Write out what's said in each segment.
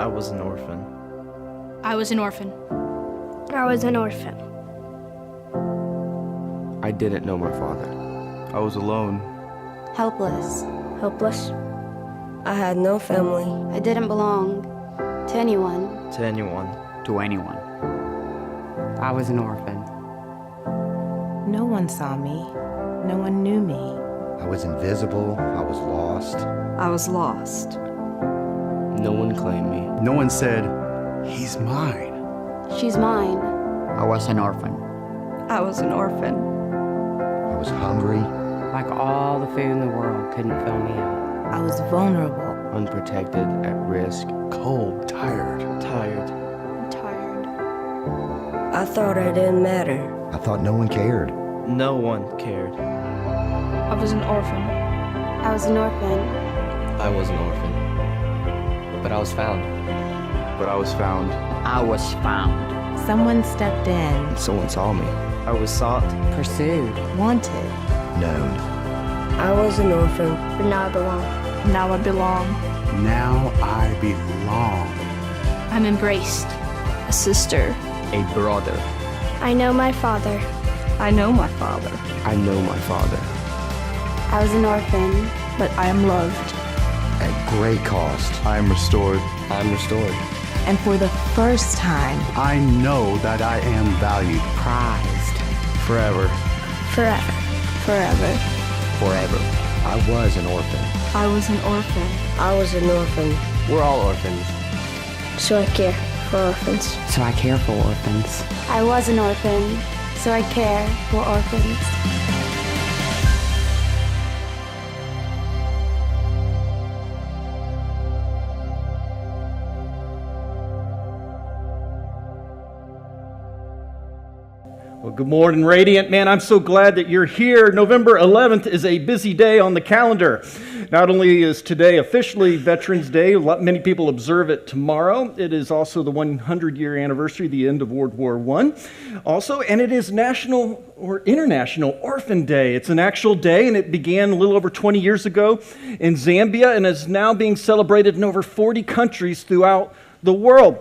was an orphan. I was an orphan. I was an orphan. I didn't know my father. I was alone. Helpless. Hopeless. I had no family. I didn't belong to anyone. To anyone. To anyone. I was an orphan. No one saw me. No one knew me. I was invisible. I was lost. I was lost. No one claimed me. No one said, "He's mine." She's mine. I was an orphan. I was an orphan. I was hungry. Like all the food in the world couldn't fill me up. I was vulnerable. Unprotected, at risk. Cold, tired. Tired. I'm tired. I thought I didn't matter. I thought no one cared. No one cared. I was an orphan. I was an orphan. I was an orphan. But I was found. But I was found. I was found. Someone stepped in. Someone saw me. I was sought. Pursued. Wanted. Known. I was an orphan. But now I belong. Now I belong. Now I belong. I'm embraced. A sister. A brother. I know my father. I know my father. I know my father. I was an orphan. But I am loved. At great cost. I am restored. I'm restored. And for the first time, I know that I am valued. Prized. Forever. Forever. Forever. Forever. I was an orphan. I was an orphan. I was an orphan. We're all orphans. So I care for orphans. So I care for orphans. I was an orphan, so I care for orphans. Well, good morning, Radiant. Man, I'm so glad that you're here. November 11th is a busy day on the calendar. Not only is today officially Veterans Day, many people observe it tomorrow. It is also the 100-year anniversary of the end of World War I. Also, and it is National or International Orphan Day. It's an actual day, and it began a little over 20 years ago in Zambia and is now being celebrated in over 40 countries throughout the world.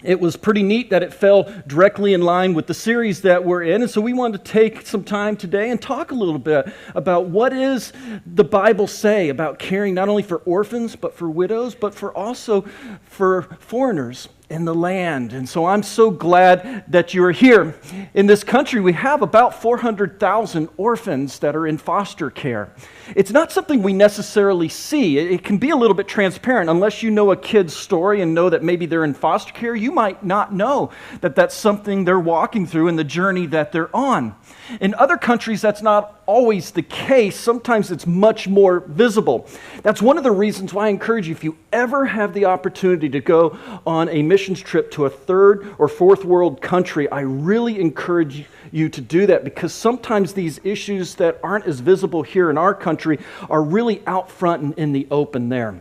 It was pretty neat that it fell directly in line with the series that we're in, and so we wanted to take some time today and talk a little bit about what is the Bible say about caring not only for orphans, but for widows, but for also for foreigners in the land. And so I'm so glad that you are here. In this country, we have about 400,000 orphans that are in foster care. It's not something we necessarily see. It can be a little bit transparent. Unless you know a kid's story and know that maybe they're in foster care, you might not know that that's something they're walking through in the journey that they're on. In other countries, that's not always the case. Sometimes it's much more visible. That's one of the reasons why I encourage you, if you ever have the opportunity to go on a missions trip to a third or fourth world country, I really encourage you to do that, because sometimes these issues that aren't as visible here in our country are really out front and in the open there.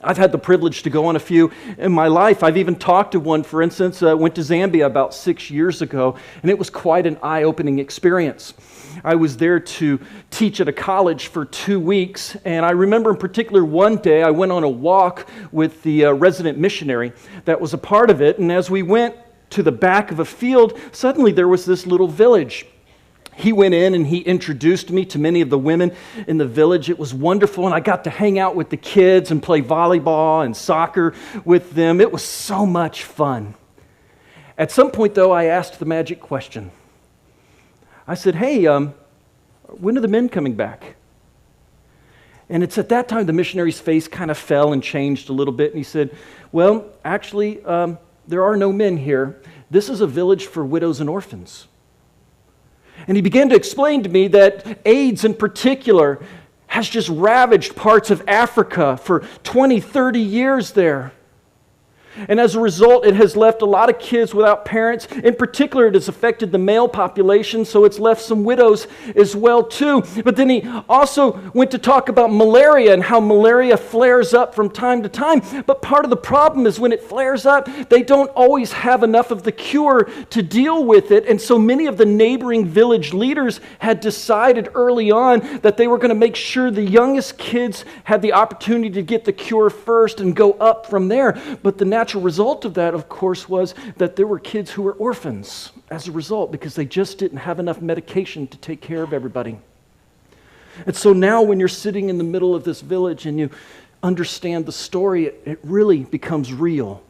I've had the privilege to go on a few in my life. I've even talked to one, for instance, went to Zambia about 6 years ago, and it was quite an eye-opening experience. I was there to teach at a college for 2 weeks, and I remember in particular one day I went on a walk with the resident missionary that was a part of it, and as we went to the back of a field, suddenly there was this little village. He went in and he introduced me to many of the women in the village. It was wonderful, and I got to hang out with the kids and play volleyball and soccer with them. It was so much fun. At some point, though, I asked the magic question. I said, "Hey, when are the men coming back?" And it's at that time the missionary's face kind of fell and changed a little bit, and he said, "Well, actually, there are no men here. This is a village for widows and orphans." And he began to explain to me that AIDS in particular has just ravaged parts of Africa for 20, 30 years there. And as a result, it has left a lot of kids without parents. In particular, it has affected the male population, so it's left some widows as well too. But then he also went to talk about malaria and how malaria flares up from time to time. But part of the problem is when it flares up, they don't always have enough of the cure to deal with it. And so many of the neighboring village leaders had decided early on that they were going to make sure the youngest kids had the opportunity to get the cure first and go up from there. But the natural result of that, of course, was that there were kids who were orphans as a result because they just didn't have enough medication to take care of everybody. And so now when you're sitting in the middle of this village and you understand the story, it really becomes real.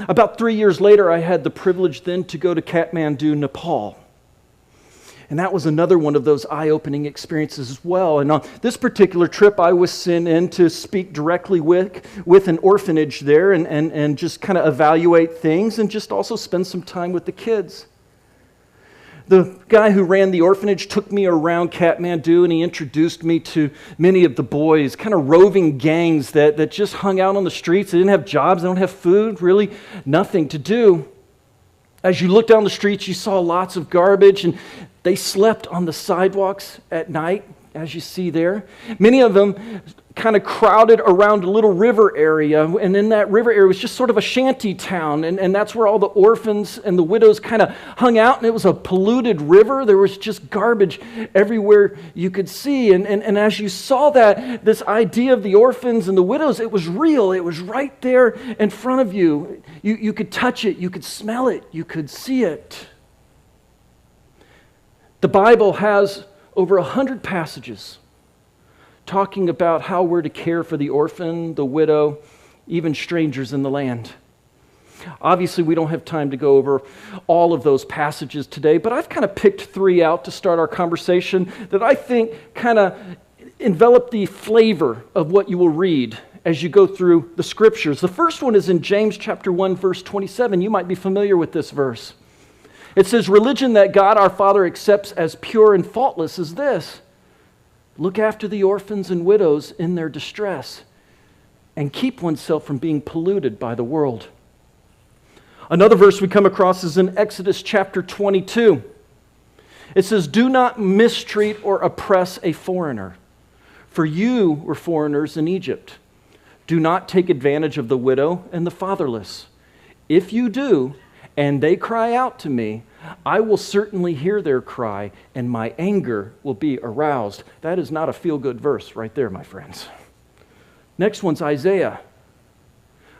About 3 years later, I had the privilege then to go to Kathmandu, Nepal. And that was another one of those eye-opening experiences as well. And on this particular trip, I was sent in to speak directly with an orphanage there and just kind of evaluate things and just also spend some time with the kids. The guy who ran the orphanage took me around Kathmandu and he introduced me to many of the boys, kind of roving gangs that just hung out on the streets. They didn't have jobs, they don't have food, really nothing to do. As you look down the streets, you saw lots of garbage, and they slept on the sidewalks at night, as you see there. Many of them kind of crowded around a little river area, and in that river area was just sort of a shanty town, and that's where all the orphans and the widows kind of hung out, and it was a polluted river. There was just garbage everywhere you could see, and as you saw that, this idea of the orphans and the widows, it was real. It was right there in front of you. You could touch it, you could smell it, you could see it. The Bible has over 100 passages talking about how we're to care for the orphan, the widow, even strangers in the land. Obviously, we don't have time to go over all of those passages today, but I've kind of picked 3 out to start our conversation that I think kind of envelop the flavor of what you will read as you go through the scriptures. The first one is in James chapter 1, verse 27. You might be familiar with this verse. It says, "Religion that God our Father accepts as pure and faultless is this: look after the orphans and widows in their distress, and keep oneself from being polluted by the world." Another verse we come across is in Exodus chapter 22. It says, "Do not mistreat or oppress a foreigner, for you were foreigners in Egypt. Do not take advantage of the widow and the fatherless. If you do, and they cry out to me, I will certainly hear their cry, and my anger will be aroused." That is not a feel-good verse right there, my friends. Next one's Isaiah.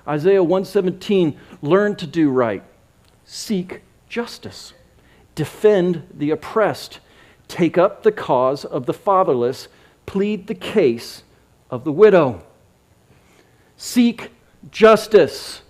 Isaiah 1:17, "Learn to do right, seek justice, defend the oppressed, take up the cause of the fatherless, plead the case of the widow." Seek justice.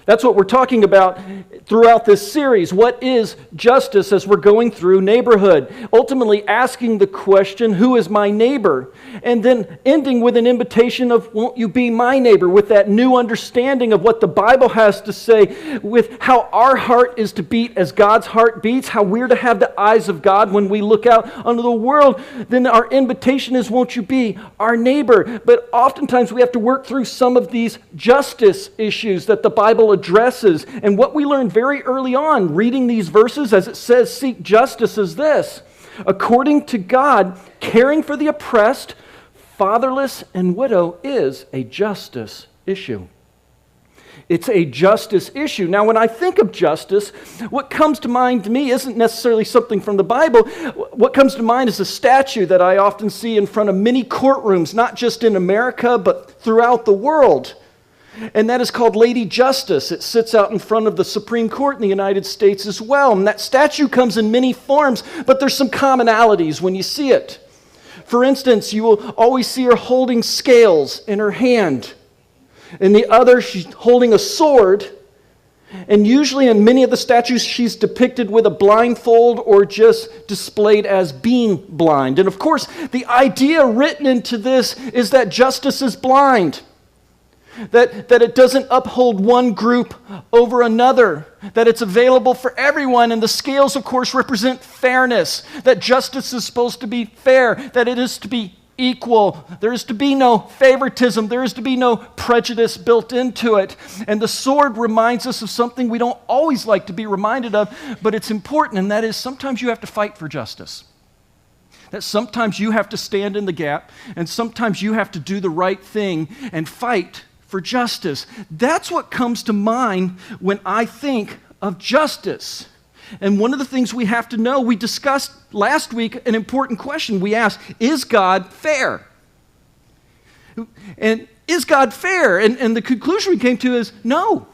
That's what we're talking about throughout this series. What is justice as we're going through neighborhood? Ultimately asking the question, who is my neighbor? And then ending with an invitation of, won't you be my neighbor? With that new understanding of what the Bible has to say, with how our heart is to beat as God's heart beats, how we're to have the eyes of God when we look out onto the world. Then our invitation is, won't you be our neighbor? But oftentimes we have to work through some of these justice issues that the Bible addresses. And what we learned very early on reading these verses, as it says, seek justice, is this: according to God, caring for the oppressed, fatherless, and widow is a justice issue. It's a justice issue. Now, when I think of justice, what comes to mind to me isn't necessarily something from the Bible. What comes to mind is a statue that I often see in front of many courtrooms, not just in America, but throughout the world. And that is called Lady Justice. It sits out in front of the Supreme Court in the United States as well. And that statue comes in many forms, but there's some commonalities when you see it. For instance, you will always see her holding scales in her hand. In the other, she's holding a sword. And usually in many of the statues, she's depicted with a blindfold or just displayed as being blind. And of course, the idea written into this is that justice is blind. That it doesn't uphold one group over another, that it's available for everyone, and the scales, of course, represent fairness, that justice is supposed to be fair, that it is to be equal, there is to be no favoritism, there is to be no prejudice built into it. And the sword reminds us of something we don't always like to be reminded of, but it's important, and that is sometimes you have to fight for justice. That sometimes you have to stand in the gap, and sometimes you have to do the right thing and fight for justice. That's what comes to mind when I think of justice. And one of the things we have to know, we discussed last week an important question. We asked, is God fair? And is God fair? And the conclusion we came to is no.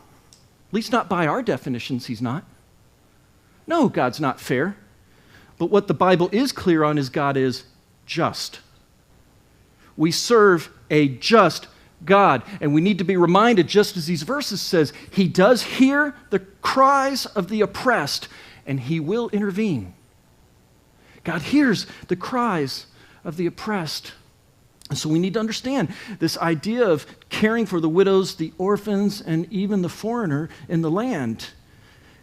At least not by our definitions, he's not. No, God's not fair. But what the Bible is clear on is God is just. We serve a just God, and we need to be reminded, just as these verses says, he does hear the cries of the oppressed, and he will intervene. God hears the cries of the oppressed. And so we need to understand this idea of caring for the widows, the orphans, and even the foreigner in the land.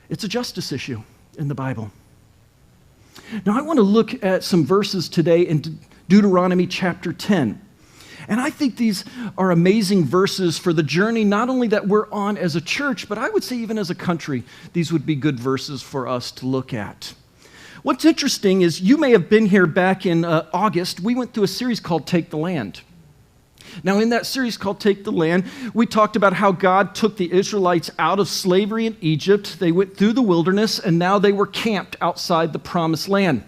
It's a justice issue in the Bible. Now I want to look at some verses today in Deuteronomy chapter 10. And I think these are amazing verses for the journey not only that we're on as a church, but I would say even as a country, these would be good verses for us to look at. What's interesting is you may have been here back in August. We went through a series called Take the Land. Now, in that series called Take the Land, we talked about how God took the Israelites out of slavery in Egypt. They went through the wilderness, and now they were camped outside the Promised Land.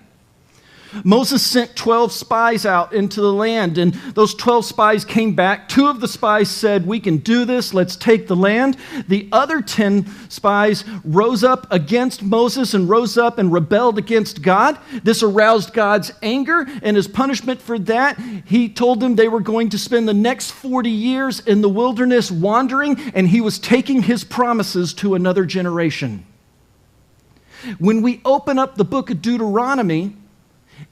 Moses sent 12 spies out into the land, and those 12 spies came back. 2 of the spies said, we can do this, let's take the land. The other 10 spies rose up against Moses and rose up and rebelled against God. This aroused God's anger, and as punishment for that, he told them they were going to spend the next 40 years in the wilderness wandering, and he was taking his promises to another generation. When we open up the book of Deuteronomy,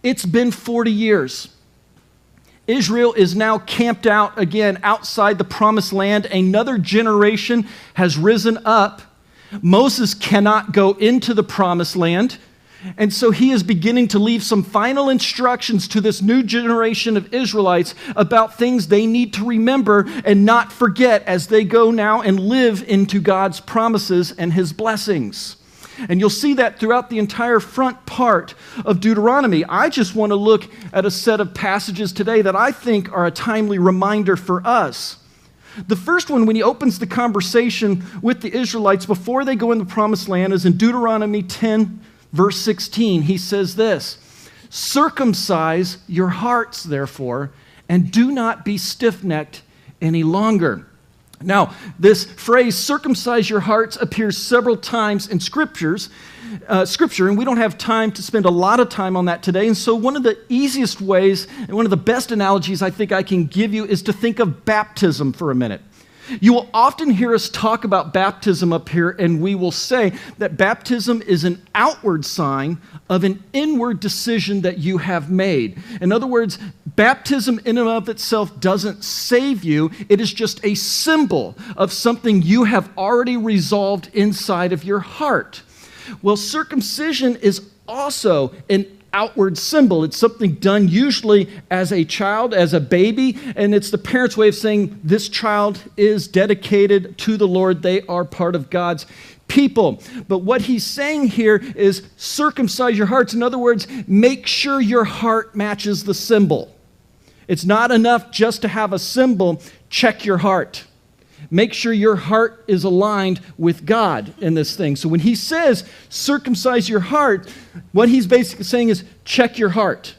it's been 40 years. Israel is now camped out again outside the Promised Land. Another generation has risen up. Moses cannot go into the Promised Land. And so he is beginning to leave some final instructions to this new generation of Israelites about things they need to remember and not forget as they go now and live into God's promises and his blessings. And you'll see that throughout the entire front part of Deuteronomy. I just want to look at a set of passages today that I think are a timely reminder for us. The first one, when he opens the conversation with the Israelites before they go in the Promised Land, is in Deuteronomy 10, verse 16. He says this, circumcise your hearts, therefore, and do not be stiff-necked any longer. Now, this phrase, circumcise your hearts, appears several times in Scripture, and we don't have time to spend a lot of time on that today. And so one of the easiest ways, and one of the best analogies I think I can give you is to think of baptism for a minute. You will often hear us talk about baptism up here, and we will say that baptism is an outward sign of an inward decision that you have made. In other words, baptism in and of itself doesn't save you. It is just a symbol of something you have already resolved inside of your heart. Well, circumcision is also an outward symbol. It's something done usually as a child, as a baby, and it's the parents' way of saying this child is dedicated to the Lord. They are part of God's people. But what he's saying here is circumcise your hearts. In other words, make sure your heart matches the symbol. It's not enough just to have a symbol. Check your heart. Make sure your heart is aligned with God in this thing. So when he says circumcise your heart, what he's basically saying is check your heart.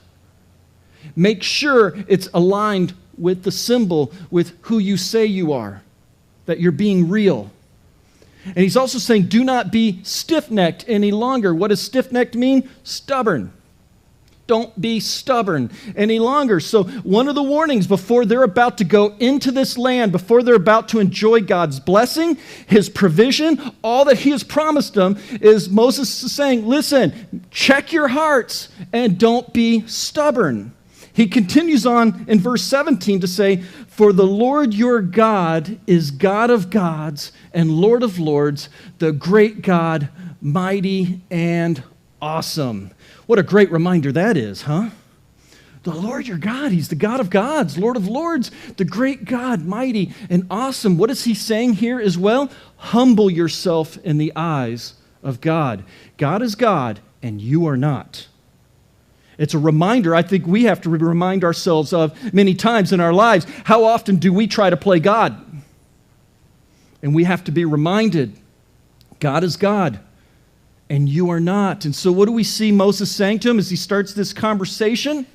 Make sure it's aligned with the symbol, with who you say you are, that you're being real. And he's also saying do not be stiff-necked any longer. What does stiff-necked mean? Stubborn. Don't be stubborn any longer. So one of the warnings before they're about to go into this land, before they're about to enjoy God's blessing, his provision, all that he has promised them, is Moses is saying, listen, check your hearts and don't be stubborn. He continues on in verse 17 to say, for the Lord your God is God of gods and Lord of lords, the great God, mighty and awesome. What a great reminder that is, huh? The Lord your God, he's the God of gods, Lord of lords, the great God, mighty and awesome. What is he saying here as well? Humble yourself in the eyes of God. God is God, and you are not. It's a reminder I think we have to remind ourselves of many times in our lives. How often do we try to play God? And we have to be reminded, God is God, and you are not. And so what do we see Moses saying to him as he starts this conversation?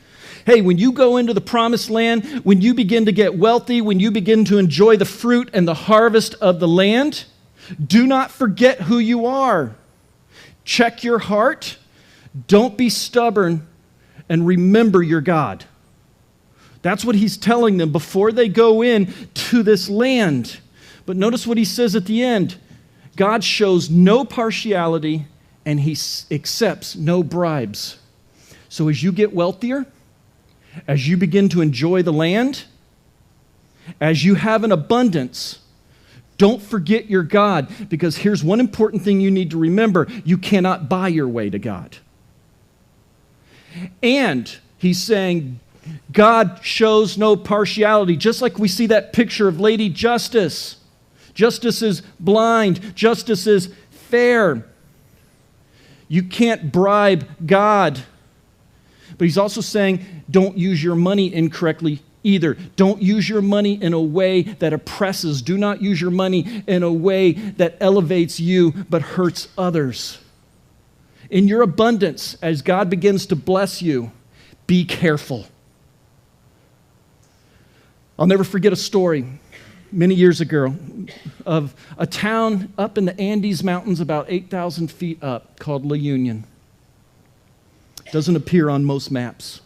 Hey, when you go into the promised land, when you begin to get wealthy, when you begin to enjoy the fruit and the harvest of the land, do not forget who you are. Check your heart. Don't be stubborn, and remember your God. That's what he's telling them before they go in to this land. But notice what he says at the end. God shows no partiality, and he accepts no bribes. So as you get wealthier, as you begin to enjoy the land, as you have an abundance, don't forget your God, because here's one important thing you need to remember. You cannot buy your way to God. And he's saying God shows no partiality, just like we see that picture of Lady Justice. Justice is blind. Justice is fair. You can't bribe God. But he's also saying, don't use your money incorrectly either. Don't use your money in a way that oppresses. Do not use your money in a way that elevates you but hurts others. In your abundance, as God begins to bless you, be careful. I'll never forget a story many years ago of a town up in the Andes Mountains about 8,000 feet up called La Union. Doesn't appear on most maps.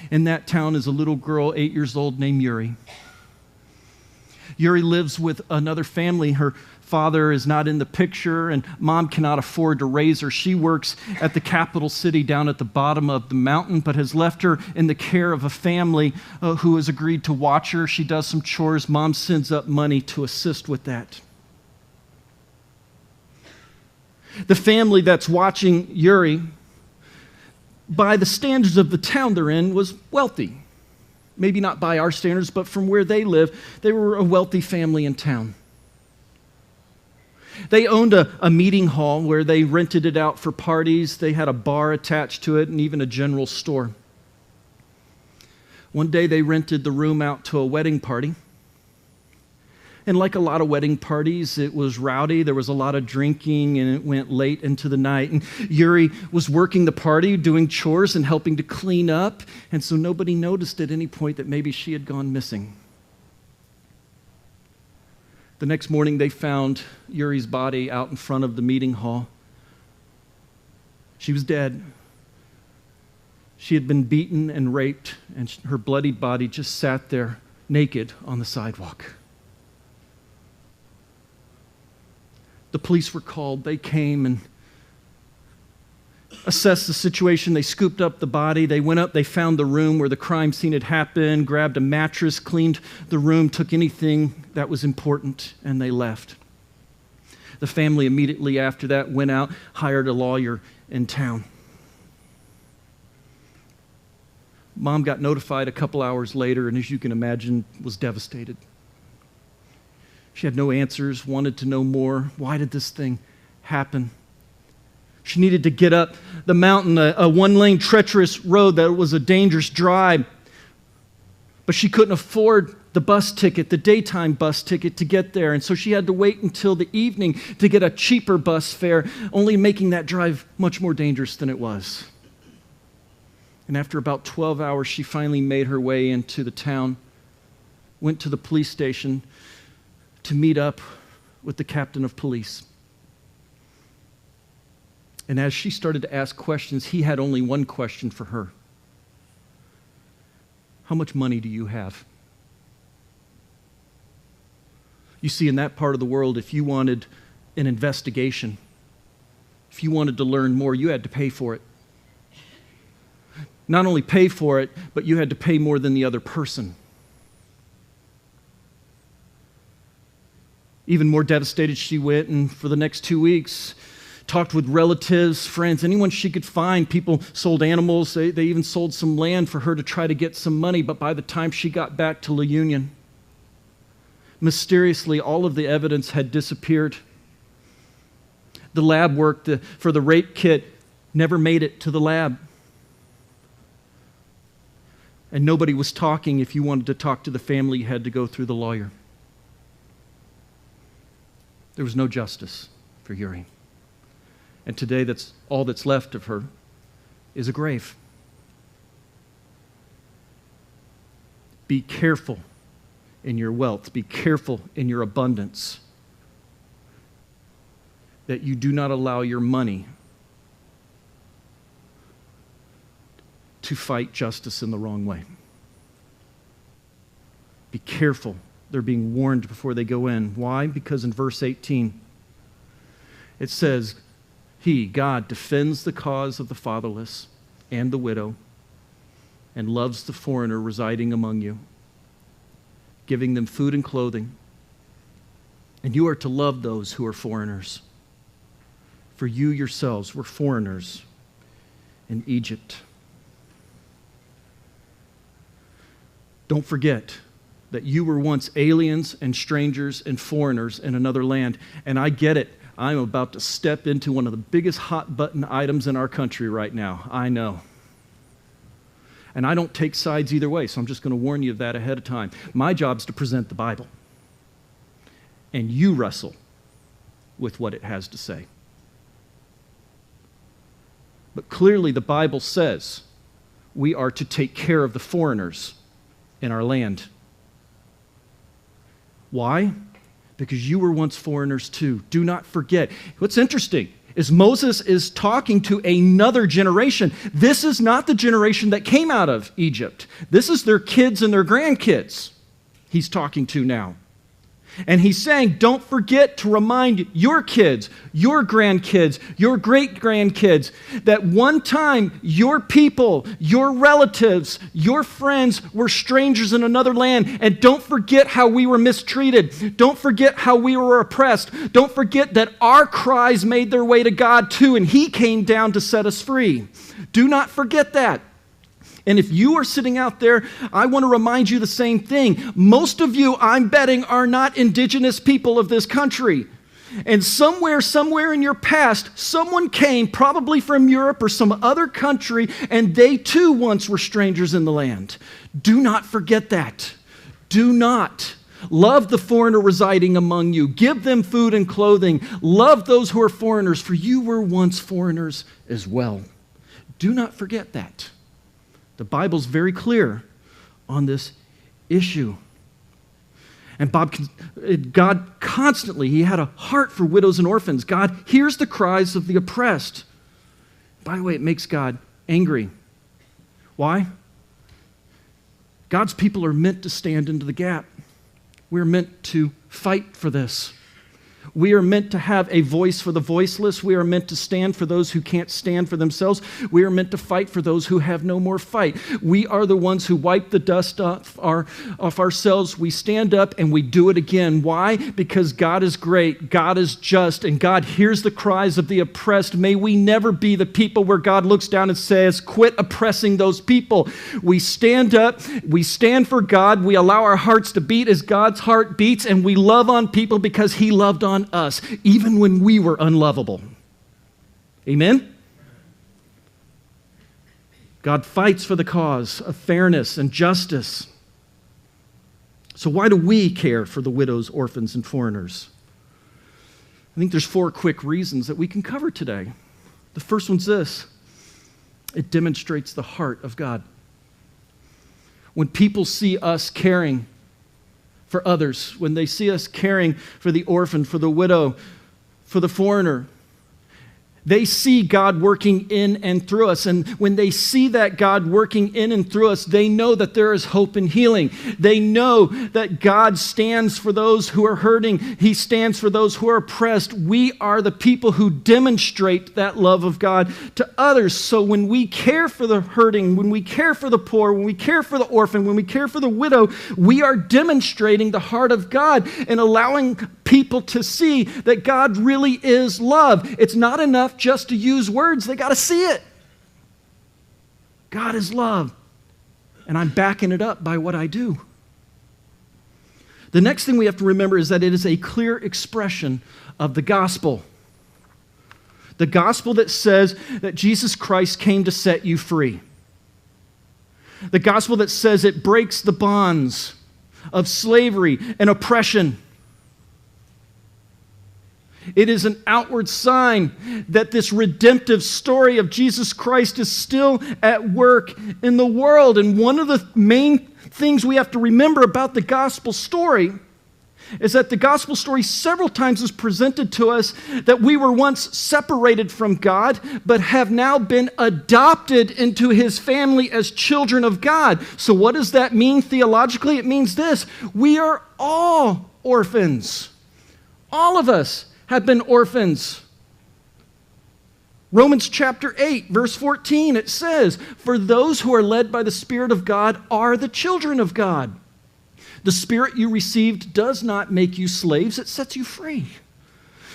In that town is a little girl, 8 years old, named Yuri. Yuri lives with another family. Her father is not in the picture, and mom cannot afford to raise her. She works at the capital city down at the bottom of the mountain, but has left her in the care of a family who has agreed to watch her. She does some chores. Mom sends up money to assist with that. The family that's watching Yuri, by the standards of the town they're in, was wealthy. Maybe not by our standards, but from where they live, they were a wealthy family in town. They owned a meeting hall where they rented it out for parties. They had a bar attached to it and even a general store. One day they rented the room out to a wedding party. And like a lot of wedding parties, it was rowdy. There was a lot of drinking, and it went late into the night. And Yuri was working the party, doing chores and helping to clean up. And so nobody noticed at any point that maybe she had gone missing. The next morning, they found Yuri's body out in front of the meeting hall. She was dead. She had been beaten and raped, and her bloodied body just sat there naked on the sidewalk. The police were called. They came and assessed the situation. They scooped up the body. They went up. They found the room where the crime scene had happened, grabbed a mattress, cleaned the room, took anything that was important, and they left. The family immediately after that went out, hired a lawyer in town. Mom got notified a couple hours later, and as you can imagine, was devastated. She had no answers, wanted to know more. Why did this thing happen? She needed to get up the mountain, a one-lane treacherous road that was a dangerous drive. But she couldn't afford the bus ticket, the daytime bus ticket to get there. And so she had to wait until the evening to get a cheaper bus fare, only making that drive much more dangerous than it was. And after about 12 hours, she finally made her way into the town, went to the police station to meet up with the captain of police. And as she started to ask questions, he had only one question for her. How much money do you have? You see, in that part of the world, if you wanted an investigation, if you wanted to learn more, you had to pay for it. Not only pay for it, but you had to pay more than the other person. Even more devastated, she went, and for the next 2 weeks, talked with relatives, friends, anyone she could find. People sold animals. They even sold some land for her to try to get some money. But by the time she got back to La Union, mysteriously, all of the evidence had disappeared. The lab work for the rape kit never made it to the lab. And nobody was talking. If you wanted to talk to the family, you had to go through the lawyer. There was no justice for Yuri. And today, that's all that's left of her is a grave. Be careful in your wealth. Be careful in your abundance, that you do not allow your money to fight justice in the wrong way. Be careful. They're being warned before they go in. Why? Because in verse 18, it says, He, God, defends the cause of the fatherless and the widow and loves the foreigner residing among you, giving them food and clothing. And you are to love those who are foreigners, for you yourselves were foreigners in Egypt. Don't forget that you were once aliens and strangers and foreigners in another land. And I get it. I'm about to step into one of the biggest hot button items in our country right now. I know. And I don't take sides either way, so I'm just going to warn you of that ahead of time. My job is to present the Bible. And you wrestle with what it has to say. But clearly the Bible says we are to take care of the foreigners in our land. Why? Because you were once foreigners too. Do not forget. What's interesting is Moses is talking to another generation. This is not the generation that came out of Egypt. This is their kids and their grandkids he's talking to now. And he's saying, don't forget to remind your kids, your grandkids, your great-grandkids, that one time your people, your relatives, your friends were strangers in another land. And don't forget how we were mistreated. Don't forget how we were oppressed. Don't forget that our cries made their way to God too, and He came down to set us free. Do not forget that. And if you are sitting out there, I want to remind you the same thing. Most of you, I'm betting, are not indigenous people of this country. And somewhere in your past, someone came, probably from Europe or some other country, and they too once were strangers in the land. Do not forget that. Do not. Love the foreigner residing among you. Give them food and clothing. Love those who are foreigners, for you were once foreigners as well. Do not forget that. The Bible's very clear on this issue. And God constantly, He had a heart for widows and orphans. God hears the cries of the oppressed. By the way, it makes God angry. Why? God's people are meant to stand into the gap. We're meant to fight for this. We are meant to have a voice for the voiceless. We are meant to stand for those who can't stand for themselves. We are meant to fight for those who have no more fight. We are the ones who wipe the dust off ourselves. We stand up and we do it again. Why? Because God is great, God is just, and God hears the cries of the oppressed. May we never be the people where God looks down and says, quit oppressing those people. We stand up, we stand for God, we allow our hearts to beat as God's heart beats, and we love on people because He loved on us, even when we were unlovable. Amen? God fights for the cause of fairness and justice. So why do we care for the widows, orphans, and foreigners? I think there's 4 quick reasons that we can cover today. The first one's this: it demonstrates the heart of God. When people see us caring for others, when they see us caring for the orphan, for the widow, for the foreigner, they see God working in and through us. And when they see that God working in and through us, they know that there is hope and healing. They know that God stands for those who are hurting. He stands for those who are oppressed. We are the people who demonstrate that love of God to others. So when we care for the hurting, when we care for the poor, when we care for the orphan, when we care for the widow, we are demonstrating the heart of God and allowing people to see that God really is love. It's not enough just to use words. They got to see it. God is love. And I'm backing it up by what I do. The next thing we have to remember is that it is a clear expression of the gospel. The gospel that says that Jesus Christ came to set you free. The gospel that says it breaks the bonds of slavery and oppression. It is an outward sign that this redemptive story of Jesus Christ is still at work in the world. And one of the main things we have to remember about the gospel story is that the gospel story several times is presented to us that we were once separated from God, but have now been adopted into his family as children of God. So what does that mean theologically? It means this: we are all orphans. All of us have been orphans. Romans chapter 8, verse 14, it says, "For those who are led by the Spirit of God are the children of God. The Spirit you received does not make you slaves, it sets you free,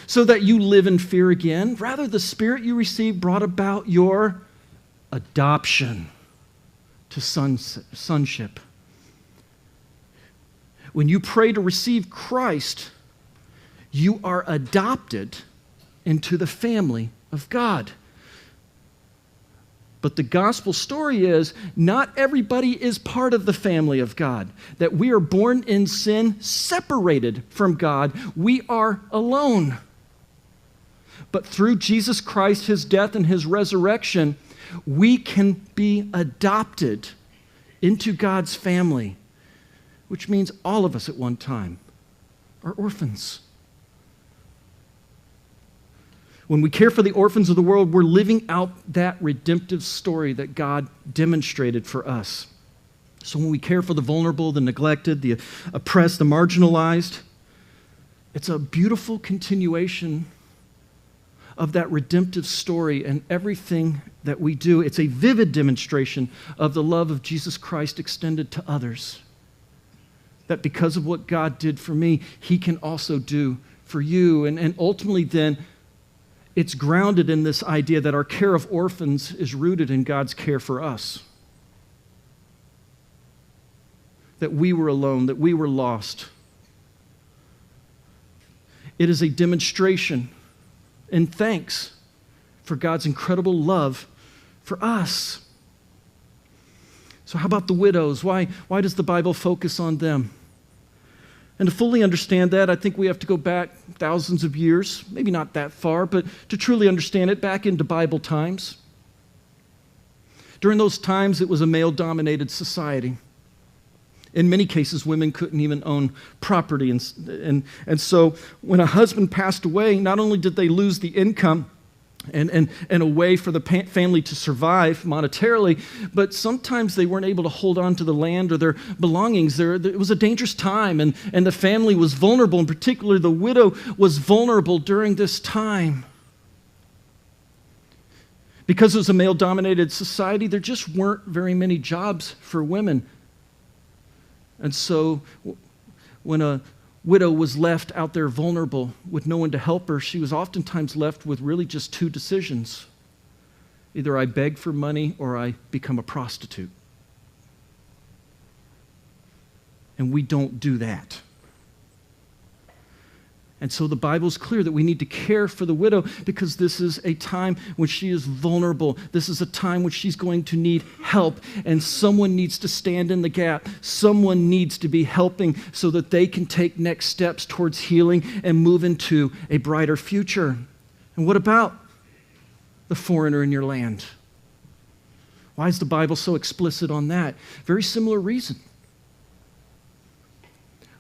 so that you live in fear again. Rather, the Spirit you received brought about your adoption to sonship." When you pray to receive Christ, you are adopted into the family of God. But the gospel story is not everybody is part of the family of God, that we are born in sin, separated from God. We are alone. But through Jesus Christ, his death and his resurrection, we can be adopted into God's family, which means all of us at one time are orphans. When we care for the orphans of the world, we're living out that redemptive story that God demonstrated for us. So when we care for the vulnerable, the neglected, the oppressed, the marginalized, it's a beautiful continuation of that redemptive story and everything that we do. It's a vivid demonstration of the love of Jesus Christ extended to others. That because of what God did for me, he can also do for you. And ultimately then, it's grounded in this idea that our care of orphans is rooted in God's care for us. That we were alone, that we were lost. It is a demonstration and thanks for God's incredible love for us. So how about the widows? Why does the Bible focus on them? And to fully understand that, I think we have to go back thousands of years, maybe not that far, but to truly understand it, back into Bible times. During those times, it was a male-dominated society. In many cases, women couldn't even own property. And so when a husband passed away, not only did they lose the income and a way for the family to survive monetarily, but sometimes they weren't able to hold on to the land or their belongings. It was a dangerous time, and the family was vulnerable. In particular, the widow was vulnerable during this time. Because it was a male-dominated society, there just weren't very many jobs for women. And so when a widow was left out there vulnerable with no one to help her, she was oftentimes left with really just two decisions. Either I beg for money or I become a prostitute. And we don't do that. And so the Bible's clear that we need to care for the widow because this is a time when she is vulnerable. This is a time when she's going to need help, and someone needs to stand in the gap. Someone needs to be helping so that they can take next steps towards healing and move into a brighter future. And what about the foreigner in your land? Why is the Bible so explicit on that? Very similar reason.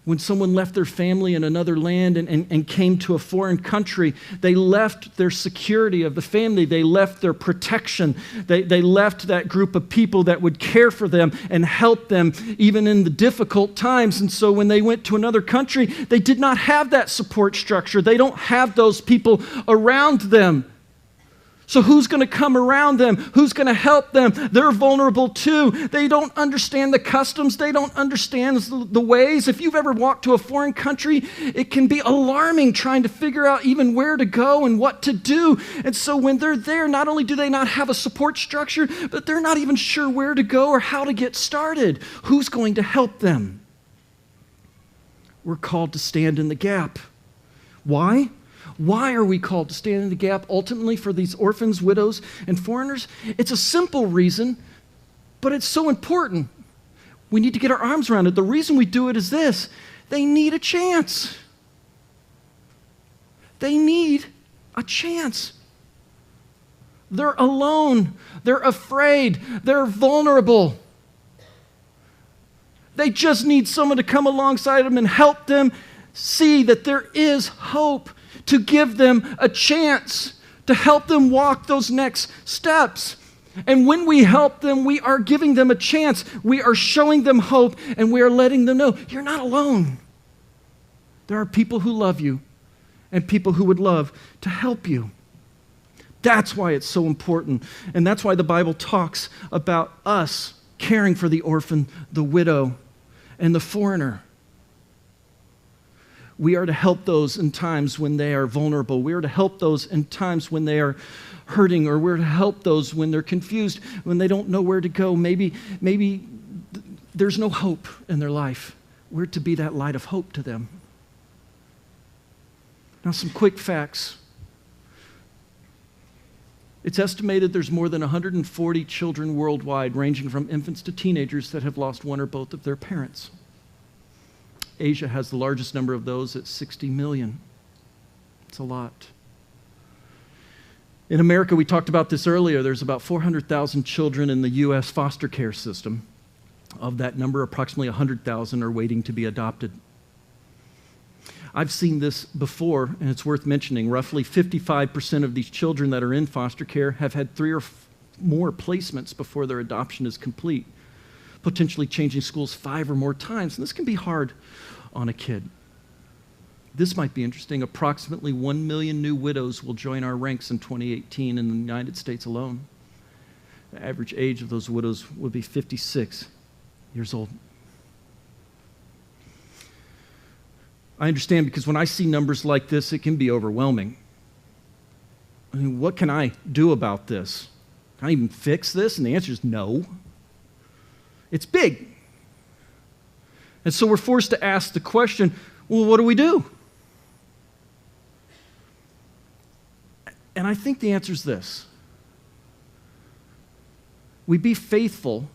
When someone left their family in another land and came to a foreign country, they left their security of the family. They left their protection. They left that group of people that would care for them and help them even in the difficult times. And so when they went to another country, they did not have that support structure. They don't have those people around them. So who's going to come around them? Who's going to help them? They're vulnerable too. They don't understand the customs. They don't understand the ways. If you've ever walked to a foreign country, it can be alarming trying to figure out even where to go and what to do. And so when they're there, not only do they not have a support structure, but they're not even sure where to go or how to get started. Who's going to help them? We're called to stand in the gap. Why? Why are we called to stand in the gap ultimately for these orphans, widows, and foreigners? It's a simple reason, but it's so important. We need to get our arms around it. The reason we do it is this: they need a chance. They need a chance. They're alone. They're afraid. They're vulnerable. They just need someone to come alongside them and help them see that there is hope, to give them a chance, to help them walk those next steps. And when we help them, we are giving them a chance. We are showing them hope, and we are letting them know, you're not alone. There are people who love you and people who would love to help you. That's why it's so important. And that's why the Bible talks about us caring for the orphan, the widow, and the foreigner. We are to help those in times when they are vulnerable. We are to help those in times when they are hurting, or we're to help those when they're confused, when they don't know where to go. Maybe there's no hope in their life. We're to be that light of hope to them. Now, some quick facts. It's estimated there's more than 140 children worldwide, ranging from infants to teenagers, that have lost one or both of their parents. Asia has the largest number of those at 60 million. It's a lot. In America, we talked about this earlier, there's about 400,000 children in the U.S. foster care system. Of that number, approximately 100,000 are waiting to be adopted. I've seen this before, and it's worth mentioning. Roughly 55% of these children that are in foster care have had 3 or more placements before their adoption is complete, potentially changing schools 5 or more times. And this can be hard on a kid. This might be interesting. Approximately 1 million new widows will join our ranks in 2018 in the United States alone. The average age of those widows would be 56 years old. I understand, because when I see numbers like this, it can be overwhelming. I mean, what can I do about this? Can I even fix this? And the answer is no. It's big. And so we're forced to ask the question, well, what do we do? And I think the answer is this. We be faithful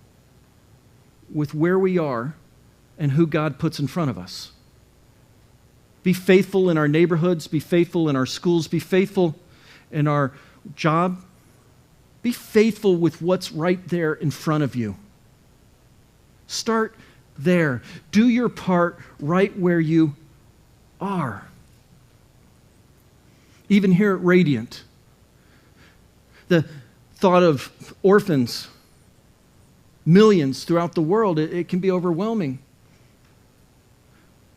with where we are and who God puts in front of us. Be faithful in our neighborhoods, be faithful in our schools, be faithful in our job. Be faithful with what's right there in front of you. Start there. Do your part right where you are. Even here at Radiant, the thought of orphans, millions throughout the world, it can be overwhelming.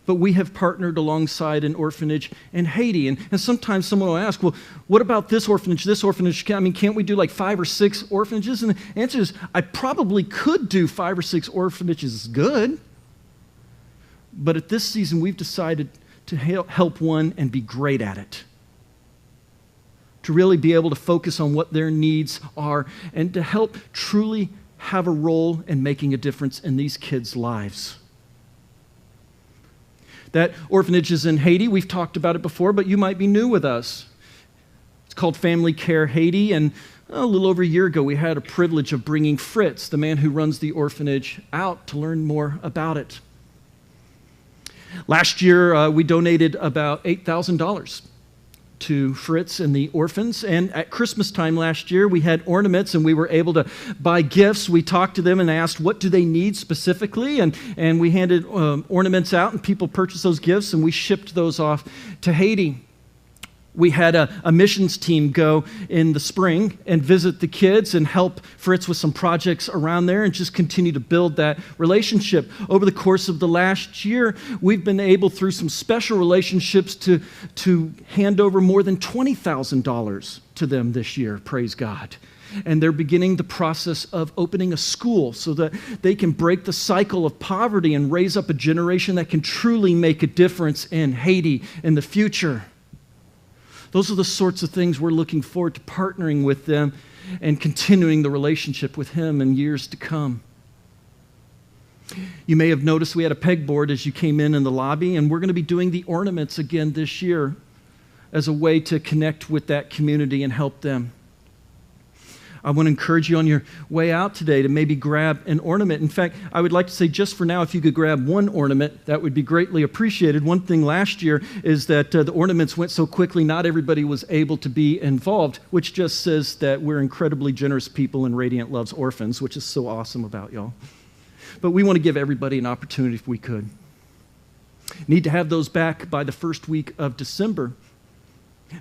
But we have partnered alongside an orphanage in Haiti. And sometimes someone will ask, well, what about this orphanage, this orphanage? Can't we do like 5 or 6 orphanages? And the answer is, I probably could do 5 or 6 orphanages good. But at this season, we've decided to help one and be great at it. To really be able to focus on what their needs are and to help truly have a role in making a difference in these kids' lives. That orphanage is in Haiti. We've talked about it before, but you might be new with us. It's called Family Care Haiti, and a little over a year ago, we had a privilege of bringing Fritz, the man who runs the orphanage, out to learn more about it. Last year, we donated about $8,000 to Fritz and the orphans. And at Christmas time last year, we had ornaments and we were able to buy gifts. We talked to them and asked, what do they need specifically? And we handed ornaments out, and people purchased those gifts, and we shipped those off to Haiti. We had a missions team go in the spring and visit the kids and help Fritz with some projects around there and just continue to build that relationship. Over the course of the last year, we've been able, through some special relationships, to hand over more than $20,000 to them this year, praise God. And they're beginning the process of opening a school so that they can break the cycle of poverty and raise up a generation that can truly make a difference in Haiti in the future. Those are the sorts of things we're looking forward to partnering with them and continuing the relationship with him in years to come. You may have noticed we had a pegboard as you came in the lobby, and we're going to be doing the ornaments again this year as a way to connect with that community and help them. I want to encourage you on your way out today to maybe grab an ornament. In fact, I would like to say just for now, if you could grab one ornament, that would be greatly appreciated. One thing last year is that the ornaments went so quickly, not everybody was able to be involved, which just says that we're incredibly generous people and Radiant loves orphans, which is so awesome about y'all. but we want to give everybody an opportunity if we could. Need to have those back by the first week of December.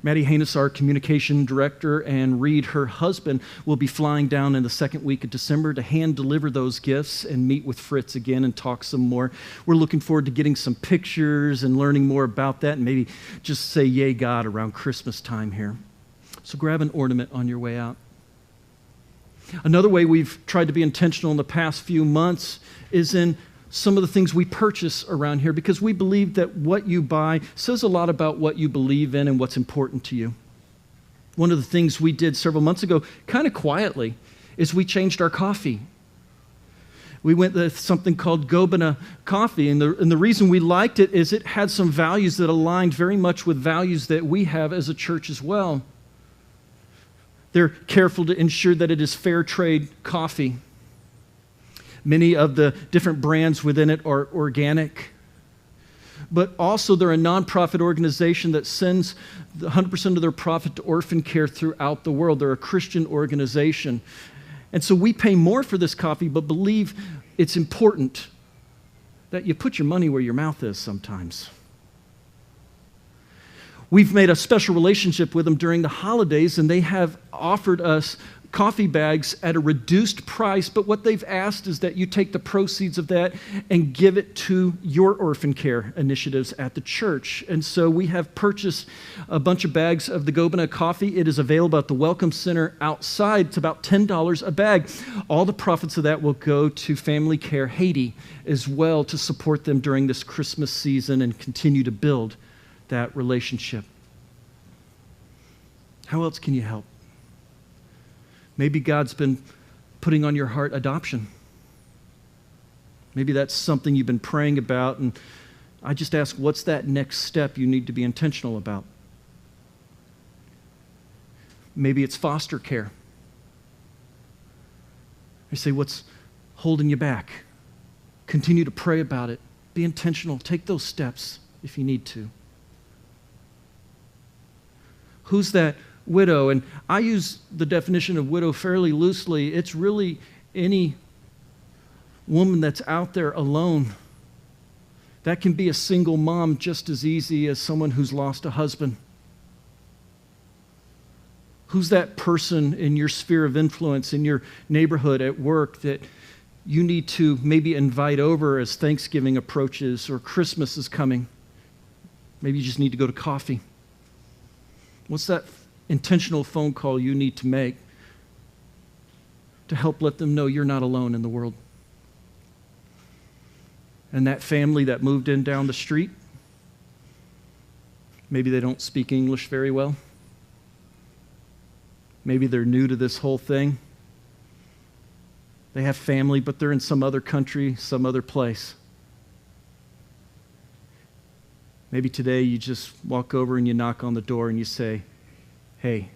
Maddie Haynes, our communication director, and Reed, her husband, will be flying down in the second week of December to hand deliver those gifts and meet with Fritz again and talk some more. We're looking forward to getting some pictures and learning more about that, and maybe just say yay God around Christmas time here. So grab an ornament on your way out. Another way we've tried to be intentional in the past few months is in some of the things we purchase around here, because we believe that what you buy says a lot about what you believe in and what's important to you. One of the things we did several months ago, kind of quietly, is we changed our coffee. We went with something called Gobena Coffee, and the reason we liked it is it had some values that aligned very much with values that we have as a church as well. They're careful to ensure that it is fair trade coffee. Many of the different brands within it are organic. But also they're a nonprofit organization that sends 100% of their profit to orphan care throughout the world. They're a Christian organization. And so we pay more for this coffee, but believe it's important that you put your money where your mouth is sometimes. We've made a special relationship with them during the holidays, and they have offered us coffee bags at a reduced price, but what they've asked is that you take the proceeds of that and give it to your orphan care initiatives at the church. And so we have purchased a bunch of bags of the Gobena Coffee. It is available at the Welcome Center outside. It's about $10 a bag. All the profits of that will go to Family Care Haiti as well to support them during this Christmas season and continue to build that relationship. How else can you help? Maybe God's been putting on your heart adoption. Maybe that's something you've been praying about, and I just ask, what's that next step you need to be intentional about? Maybe it's foster care. I say, what's holding you back? Continue to pray about it. Be intentional. Take those steps if you need to. Who's that widow? And I use the definition of widow fairly loosely. It's really any woman that's out there alone. That can be a single mom just as easy as someone who's lost a husband. Who's that person in your sphere of influence, in your neighborhood, at work, that you need to maybe invite over as Thanksgiving approaches or Christmas is coming? Maybe you just need to go to coffee. What's that intentional phone call you need to make to help let them know you're not alone in the world? And that family that moved in down the street, maybe they don't speak English very well. Maybe they're new to this whole thing. They have family, but they're in some other country, some other place. Maybe today you just walk over and you knock on the door and you say, hey,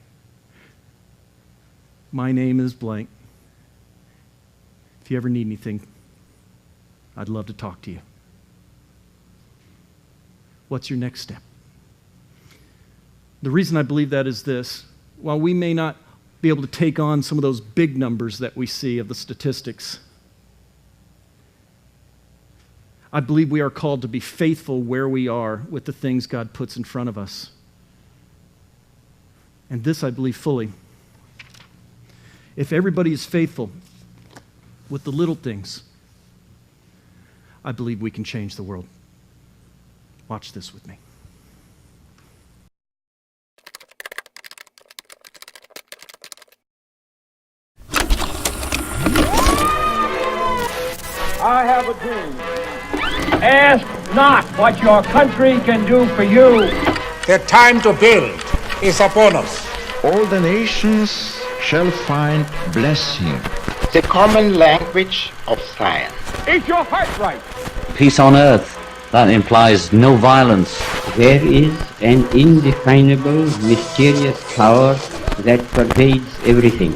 my name is blank. If you ever need anything, I'd love to talk to you. What's your next step? The reason I believe that is this. While we may not be able to take on some of those big numbers that we see of the statistics, I believe we are called to be faithful where we are with the things God puts in front of us. And this I believe fully. If everybody is faithful with the little things, I believe we can change the world. Watch this with me. I have a dream. Ask not what your country can do for you. The time to build is upon us. All the nations shall find blessing. The common language of science. Is your heart right? Peace on earth. That implies no violence. There is an indefinable, mysterious power that pervades everything.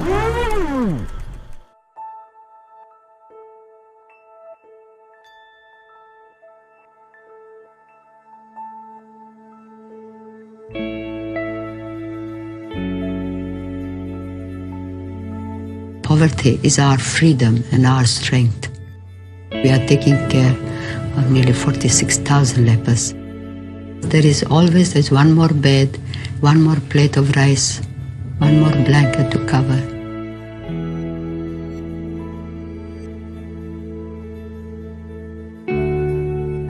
Poverty is our freedom and our strength. We are taking care of nearly 46,000 lepers. There's one more bed, one more plate of rice, one more blanket to cover.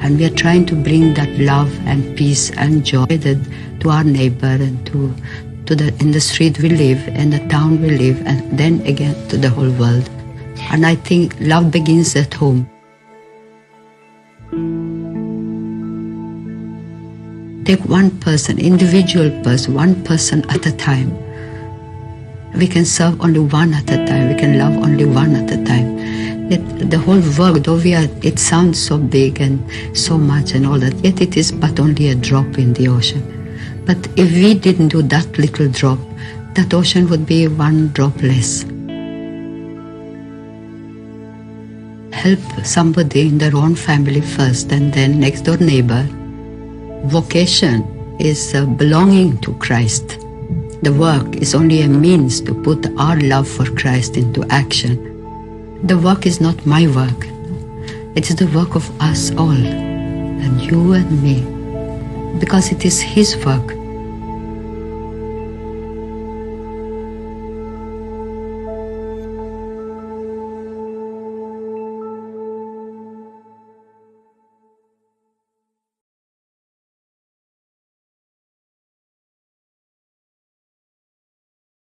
And we are trying to bring that love and peace and joy to our neighbor and in the street we live, in the town we live, and then again to the whole world. And I think love begins at home. Take one person, individual person, one person at a time. We can serve only one at a time. We can love only one at a time. The whole work, though it sounds so big and so much and all that, yet it is but only a drop in the ocean. But if we didn't do that little drop, that ocean would be one drop less. Help somebody in their own family first and then next door neighbor. Vocation is belonging to Christ. The work is only a means to put our love for Christ into action. The work is not my work. It is the work of us all, and you and me, because it is His work.